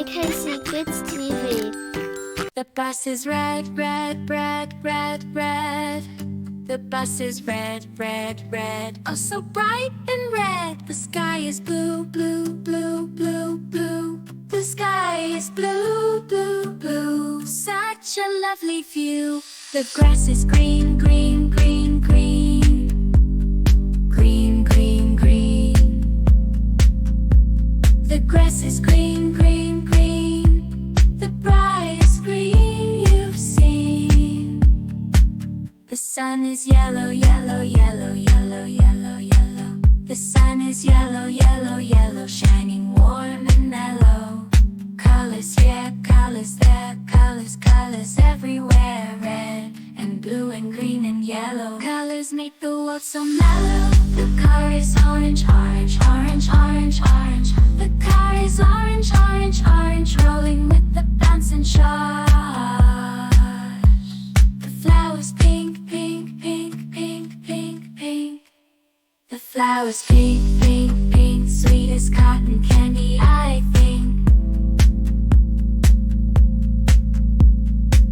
AKC Kids TV. The bus is red, red, red, red, red. The bus is red, red, red. Oh, so bright and red. The sky is blue, blue, blue, blue, blue. The sky is blue, blue, blue. Such a lovely view. The grass is green, green, green, green. Green, green, green. The grass is green, green, green. The brightest green you've seen. The sun is yellow, yellow, yellow, yellow, yellow, yellow. The sun is yellow, yellow, yellow, shining warm and mellow. Colors here, colors there, colors, colors everywhere. Red and blue and green and yellow. Colors make the world so mellow. The car is orange, orange, orange, orange, orange. The car is orange, orange, orange, rolling with the bouncing charge. The flowers pink, pink, pink, pink, pink, pink. The flowers pink, pink, pink, sweet as cotton candy, I think.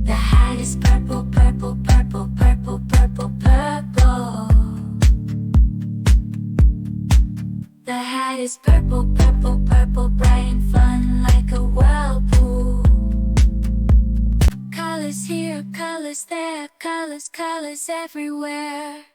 The hat is purple, purple, purple, purple, purple, purple. The hat is purple, purple, purple, bright and fun like a whirlpool. Colors here, colors there, colors, colors everywhere.